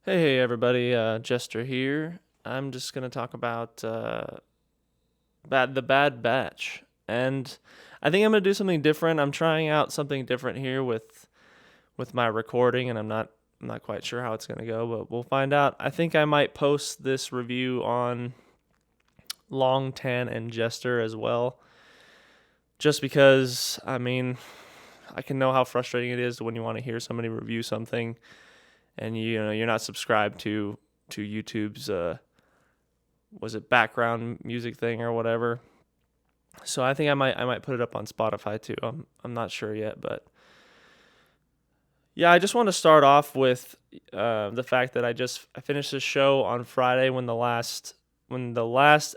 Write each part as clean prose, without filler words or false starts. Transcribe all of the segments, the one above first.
Hey everybody, Jester here. I'm just gonna talk about the Bad Batch, and I think I'm gonna do something different. I'm trying out something different here with my recording, and I'm not quite sure how it's gonna go, but we'll find out. I think I might post this review on Long Tan and Jester as well, just because I can know how frustrating it is when you want to hear somebody review something and you're not subscribed to YouTube's was it background music thing or whatever. So I think I might put it up on Spotify too. I'm not sure yet, but yeah, I just want to start off with the fact that I finished this show on Friday when the last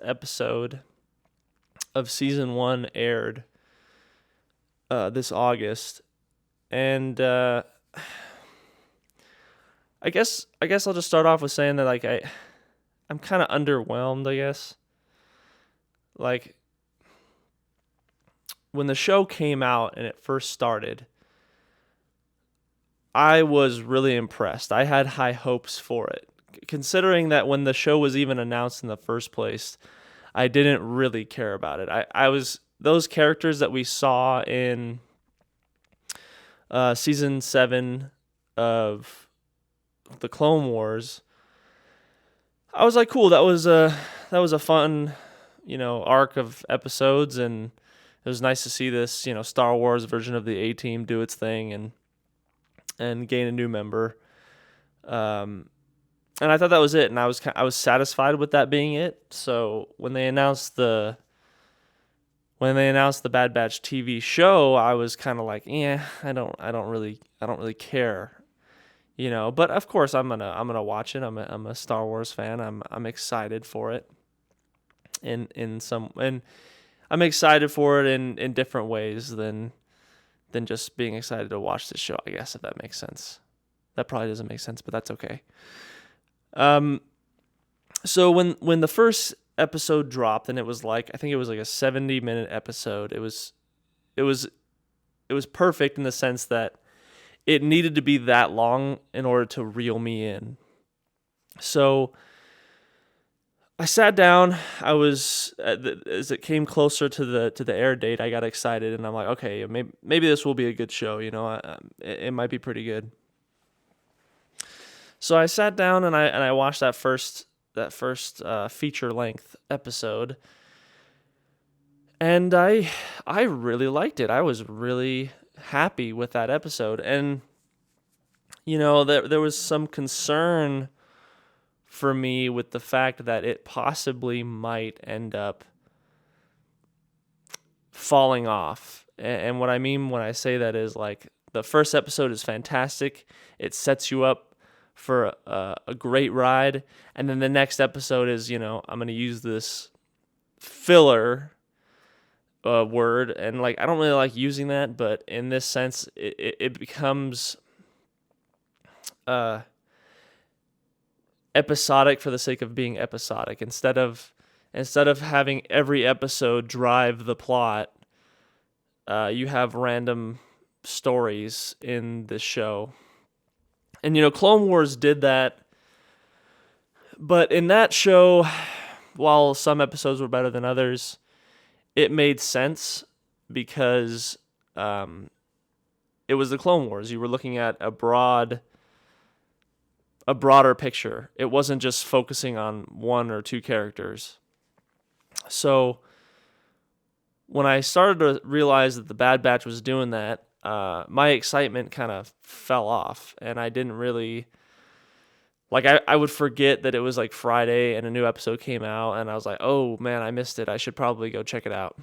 episode of season 1 aired this August, and I guess I'll just start off with saying that I'm kind of underwhelmed. I guess like when the show came out and it first started, I was really impressed. I had high hopes for it. Considering that when the show was even announced in the first place, I didn't really care about it. I was those characters that we saw in season 7 of the Clone Wars. I was like, cool. That was a fun, arc of episodes, and it was nice to see this, Star Wars version of the A Team do its thing and gain a new member. Um, and I thought that was it, and I was satisfied with that being it. So when they announced the Bad Batch TV show, I was kind of like, yeah, I don't really care, But of course, I'm gonna watch it. I'm a Star Wars fan. I'm excited for it and I'm excited for it in different ways than just being excited to watch the show. I guess if that makes sense. That probably doesn't make sense, but that's okay. Um, so when the first episode dropped, and I think it was like a 70-minute episode. It was it was perfect in the sense that it needed to be that long in order to reel me in. So I sat down. As it came closer to the air date, I got excited, and I'm like, okay, maybe this will be a good show. It might be pretty good. So I sat down and I watched that first feature length episode, and I really liked it. I was really happy with that episode, and there was some concern for me with the fact that it possibly might end up falling off. And what I mean when I say that is, like, the first episode is fantastic. It sets you up for a great ride. And then the next episode is, I'm going to use this filler word. And, like, I don't really like using that, but in this sense, it becomes uh, episodic for the sake of being episodic. Instead of having every episode drive the plot, you have random stories in this show. And Clone Wars did that, but in that show, while some episodes were better than others, it made sense because it was the Clone Wars. You were looking at a broader picture. It wasn't just focusing on one or two characters. So when I started to realize that the Bad Batch was doing that, my excitement kind of fell off, and I didn't really like. I would forget that it was like Friday and a new episode came out, and I was like, "Oh man, I missed it. I should probably go check it out."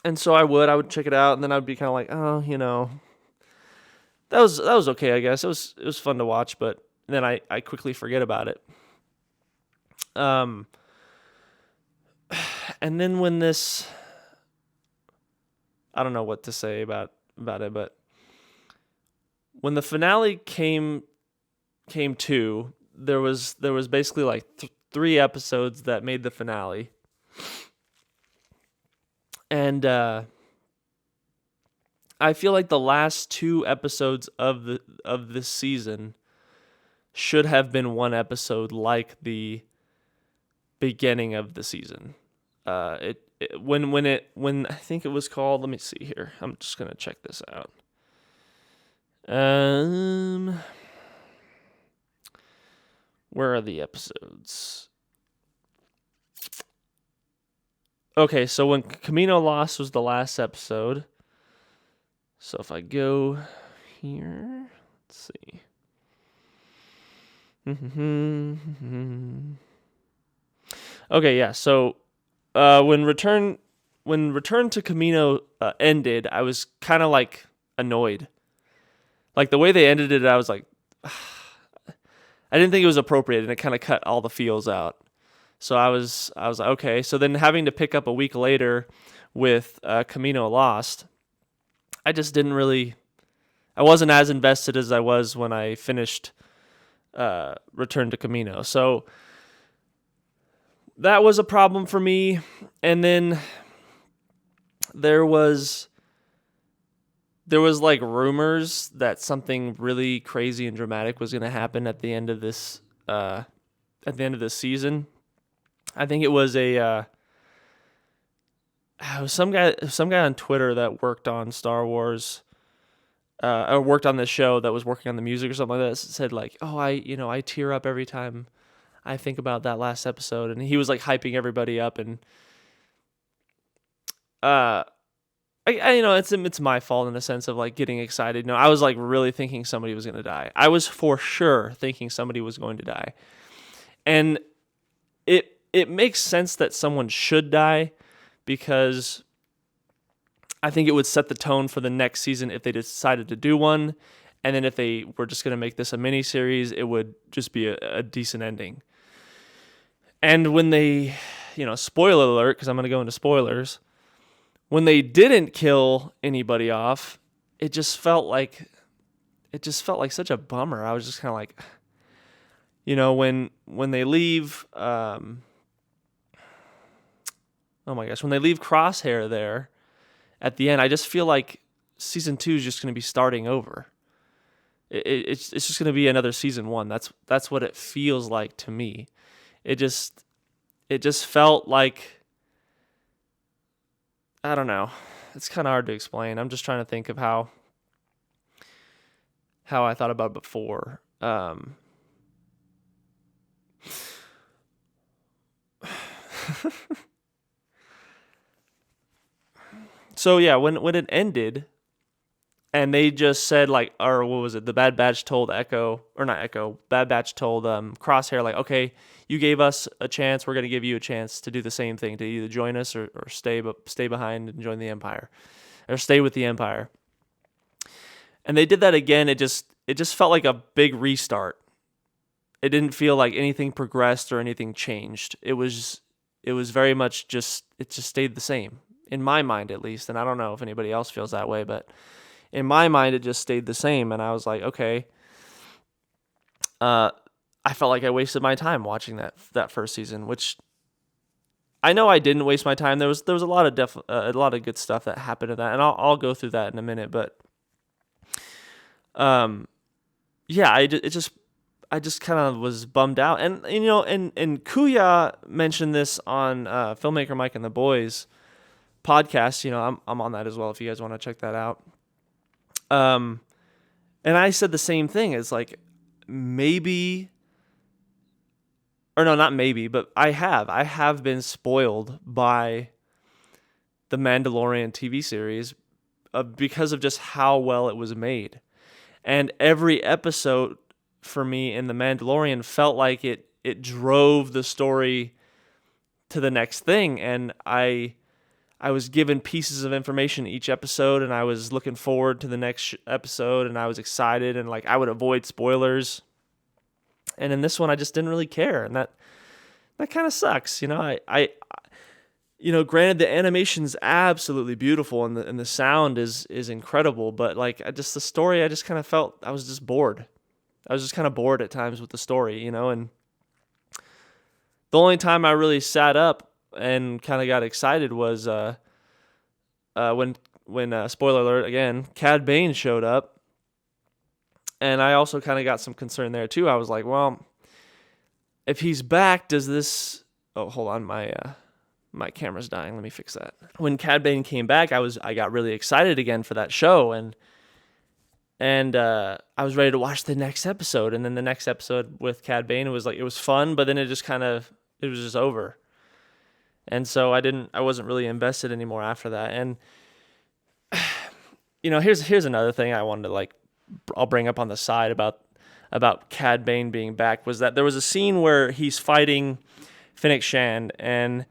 And so I would check it out, and then I'd be kind of like, "Oh, that was okay. I guess it was fun to watch," but then I quickly forget about it. Um, and then when this, I don't know what to say about it, but when the finale came to, there was basically like 3 episodes that made the finale, and I feel like the last 2 episodes of this season should have been one episode like the beginning of the season. When I think it was called, let me see here. I'm just gonna check this out. Where are the episodes? Okay, so when Camino Lost was the last episode. So if I go here, let's see. Okay, yeah. So when Return to Camino ended, I was kind of like annoyed. Like the way they ended it, I was like, I didn't think it was appropriate, and it kind of cut all the feels out. So I was like, okay. So then having to pick up a week later with Camino Lost, I just didn't really. I wasn't as invested as I was when I finished Return to Camino. So that was a problem for me. And then there was like rumors that something really crazy and dramatic was going to happen at the end of this season. I think it was some guy on Twitter that worked on Star Wars, or worked on this show that was working on the music or something like that, said like, oh, I tear up every time I think about that last episode. And he was like hyping everybody up, and I it's my fault in the sense of like getting excited. No, I was like really thinking somebody was going to die. I was for sure thinking somebody was going to die. And it makes sense that someone should die, because I think it would set the tone for the next season if they decided to do one. And then if they were just going to make this a mini series, it would just be a decent ending. And when they, spoiler alert, because I'm going to go into spoilers, when they didn't kill anybody off, it just felt like such a bummer. I was just kind of like, when they leave, oh my gosh, when they leave Crosshair there at the end, I just feel like season 2 is just going to be starting over. It's just going to be another season 1. That's what it feels like to me. It just felt like, I don't know. It's kind of hard to explain. I'm just trying to think of how I thought about it before. So yeah, when it ended, and they just said like, or what was it? The Bad Batch told Echo, or not Echo. Bad Batch told Crosshair like, okay, you gave us a chance. We're gonna give you a chance to do the same thing, to either join us or stay behind and join the Empire, or stay with the Empire. And they did that again. It just felt like a big restart. It didn't feel like anything progressed or anything changed. It was very much it just stayed the same, in my mind at least. And I don't know if anybody else feels that way, but in my mind it just stayed the same. And I was like, okay, I felt like I wasted my time watching that first season, which I know I didn't waste my time. There was a lot of good stuff that happened in that, and I'll go through that in a minute. But yeah, I just kind of was bummed out. And and Kuya mentioned this on Filmmaker Mike and the Boys podcast. I'm on that as well if you guys want to check that out. And I said the same thing. It's like, maybe, or no, not maybe, but I have been spoiled by the Mandalorian TV series because of just how well it was made. And every episode for me in The Mandalorian felt like it drove the story to the next thing. And I was given pieces of information each episode, and I was looking forward to the next episode, and I was excited, and like I would avoid spoilers. And in this one, I just didn't really care, and that kind of sucks. I granted the animation's absolutely beautiful, and the sound is incredible, but like the story, I just kind of felt I was just bored. I was just kind of bored at times with the story, and the only time I really sat up and kind of got excited was when spoiler alert again, Cad Bane showed up, And I also kind of got some concern there too. I was like, well, if he's back, does this... Oh, hold on, my camera's dying. Let me fix that. When Cad Bane came back, I got really excited again for that show, and I was ready to watch the next episode. And then the next episode with Cad Bane, it was fun, but then it was just over. And so I wasn't really invested anymore after that. And here's another thing I wanted to I'll bring up on the side about Cad Bane being back, was that there was a scene where he's fighting Fennec Shand and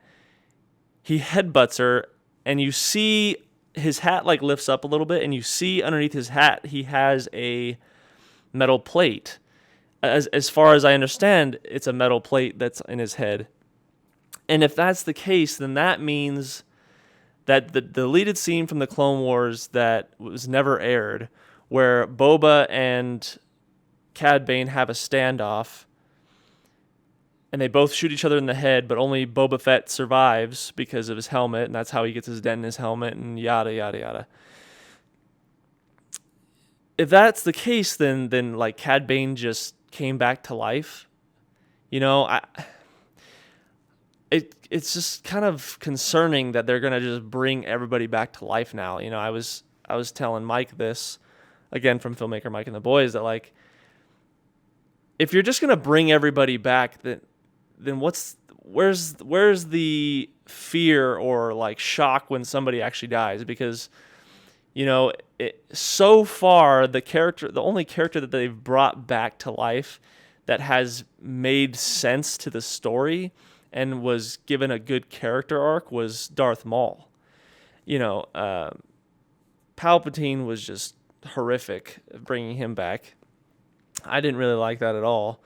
he headbutts her, and you see his hat lifts up a little bit, and you see underneath his hat he has a metal plate. As far as I understand, it's a metal plate that's in his head. And if that's the case, then that means that the deleted scene from the Clone Wars that was never aired, where Boba and Cad Bane have a standoff, and they both shoot each other in the head, but only Boba Fett survives because of his helmet, and that's how he gets his dent in his helmet, and yada, yada, yada. If that's the case, then Cad Bane just came back to life. It's just kind of concerning that they're gonna just bring everybody back to life now. I was telling Mike this, again from filmmaker Mike and the Boys, that if you're just gonna bring everybody back, then where's the fear or shock when somebody actually dies? Because so far the only character that they've brought back to life that has made sense to the story and was given a good character arc was Darth Maul. Palpatine was just horrific bringing him back. I didn't really like that at all.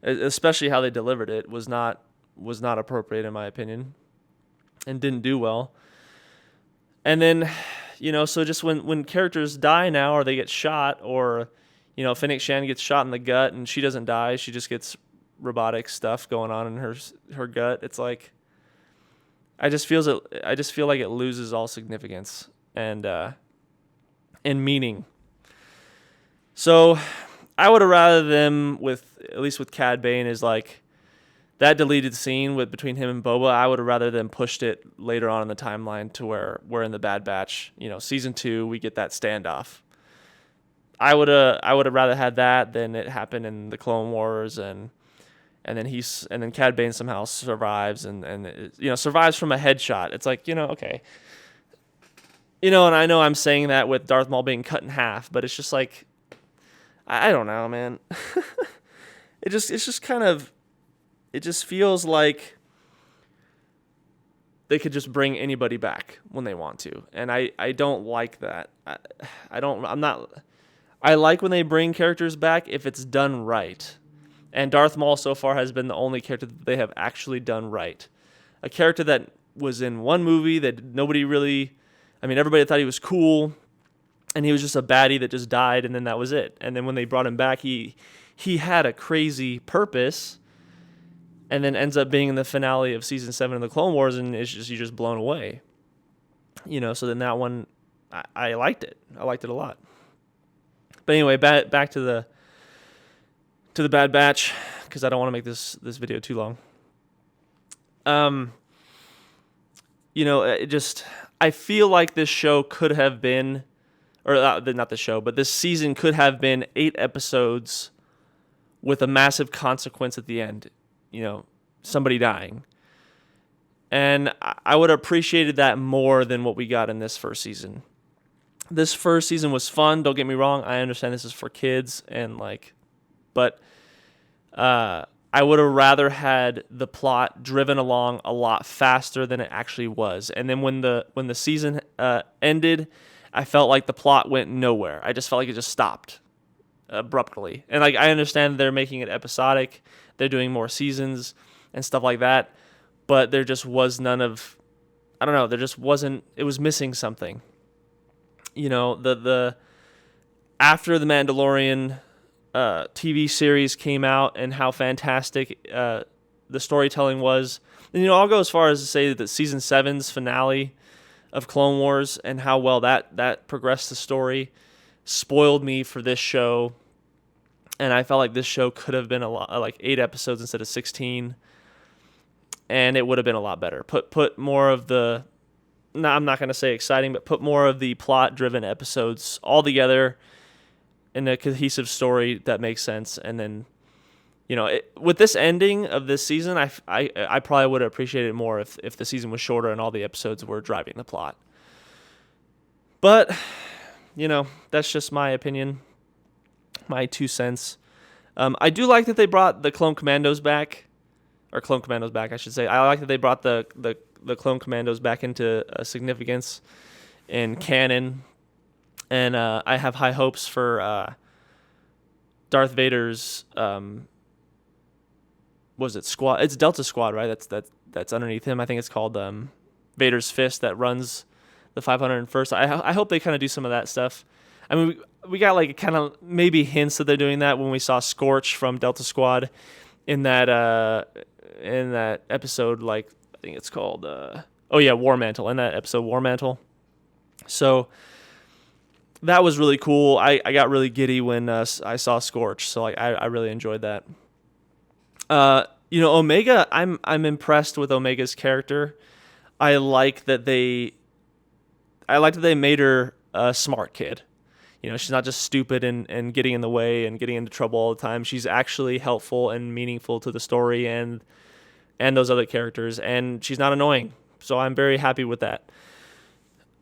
Especially how they delivered it was not appropriate in my opinion, and didn't do well. And then, so just when characters die now, or they get shot, or Fennec Shand gets shot in the gut and she doesn't die, she just gets robotic stuff going on in her gut. It's I just feel like it loses all significance and meaning. So I would have rather them at least with Cad Bane, is that deleted scene between him and Boba. I would have rather them pushed it later on in the timeline to where we're in the Bad Batch. Season 2, we get that standoff. I would have rather had that than it happen in the Clone Wars, and then Cad Bane somehow survives and survives from a headshot. It's okay. And I know I'm saying that with Darth Maul being cut in half, but it's just I don't know, man. It just feels like they could just bring anybody back when they want to. And I don't like that. I like when they bring characters back if it's done right. And Darth Maul so far has been the only character that they have actually done right. A character that was in one movie that everybody thought he was cool, and he was just a baddie that just died, and then that was it. And then when they brought him back, he had a crazy purpose, and then ends up being in the finale of season 7 of the Clone Wars, and you're just blown away. So then that one, I liked it. I liked it a lot. But anyway, back to the Bad Batch, because I don't want to make this video too long. I feel like this show could have been, or not the show, but this season could have been 8 episodes with a massive consequence at the end. Somebody dying. And I would have appreciated that more than what we got in this first season. This first season was fun, don't get me wrong. I understand this is for kids, but I would have rather had the plot driven along a lot faster than it actually was. And then when the season ended, I felt like the plot went nowhere. I just felt like it just stopped abruptly. And I understand they're making it episodic. They're doing more seasons and stuff like that. But there just was none of, I don't know, there just wasn't, it was missing something. The after the Mandalorian TV series came out and how fantastic the storytelling was. And, I'll go as far as to say that season 7's finale of Clone Wars and how well that progressed the story spoiled me for this show And I felt like this show could have been a lot, like 8 episodes instead of 16, and it would have been a lot better. Put more of the, no, I'm not going to say exciting, but put more of the plot-driven episodes all together in a cohesive story that makes sense. And then, with this ending of this season, I probably would have appreciated it more if the season was shorter and all the episodes were driving the plot. But, that's just my opinion, my 2 cents. I do like that they brought the Clone Commandos back, or Clone Commandos back, I should say. I like that they brought the Clone Commandos back into significance in canon, and I have high hopes for Darth Vader's was it squad? It's Delta Squad, right? That's underneath him. I think it's called Vader's Fist that runs the 501st. I hope they kind of do some of that stuff. I mean, we got like kind of maybe hints that they're doing that when we saw Scorch from Delta Squad in that episode, like I think it's called War Mantle, in that episode War Mantle. So that was really cool. I got really giddy when I saw Scorch, so like I really enjoyed that. Omega, I'm impressed with Omega's character. I like that they made her a smart kid. She's not just stupid and getting in the way and getting into trouble all the time. She's actually helpful and meaningful to the story and those other characters, and she's not annoying. So I'm very happy with that.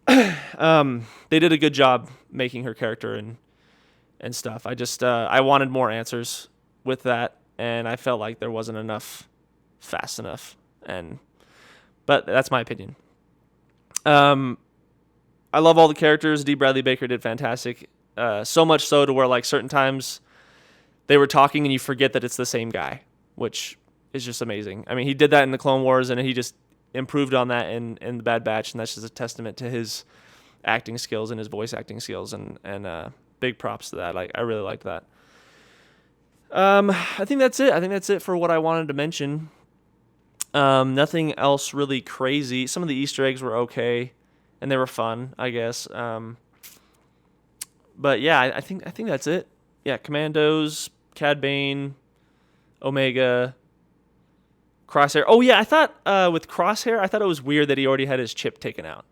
They did a good job making her character and stuff. I just I wanted more answers with that, and I felt like there wasn't enough fast enough. But that's my opinion. I love all the characters. D. Bradley Baker did fantastic. So much so to where like certain times they were talking and you forget that it's the same guy, which is just amazing. I mean, he did that in the Clone Wars and he just improved on that in the Bad Batch, and that's just a testament to his acting skills and his voice acting skills, and big props to that. Like, I really liked that. I think that's it. I think that's it for what I wanted to mention. Nothing else really crazy. Some of the Easter eggs were okay, and they were fun, I guess. But yeah, I think that's it. Yeah, Commandos, Cad Bane, Omega, Crosshair. Oh yeah, I thought with Crosshair, I thought it was weird that he already had his chip taken out,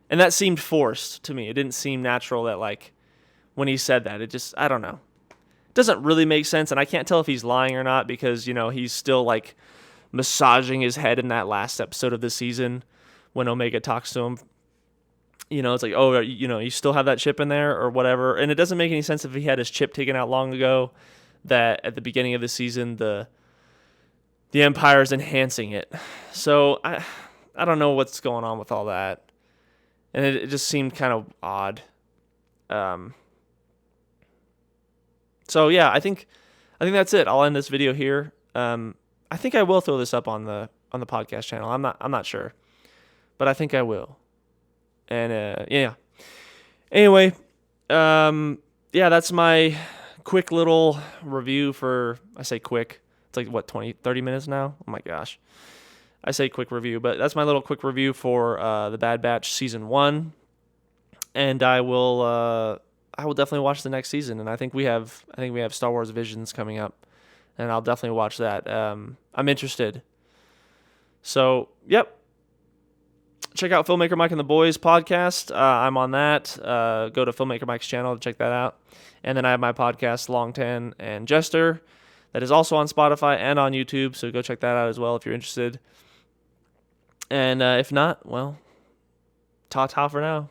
and that seemed forced to me. It didn't seem natural that like when he said that. It just, I don't know. It doesn't really make sense, and I can't tell if he's lying or not because he's still like massaging his head in that last episode of the season when Omega talks to him. It's like, oh, you still have that chip in there or whatever. And it doesn't make any sense if he had his chip taken out long ago, that at the beginning of the season, the Empire is enhancing it. So I don't know what's going on with all that. And it just seemed kind of odd. So yeah, I think that's it. I'll end this video here. I think I will throw this up on the podcast channel. I'm not sure, but I think I will. And yeah. Anyway, yeah, that's my quick little review for, I say quick, it's like what, 30 minutes now? Oh my gosh. I say quick review, but that's my little quick review for the Bad Batch season 1. And I will definitely watch the next season, and I think we have Star Wars Visions coming up, and I'll definitely watch that. I'm interested. So, yep. Check out Filmmaker Mike and the Boys podcast. I'm on that. Go to Filmmaker Mike's channel to check that out. And then I have my podcast, Long Tan and Jester, that is also on Spotify and on YouTube, so go check that out as well if you're interested. And if not, well, ta-ta for now.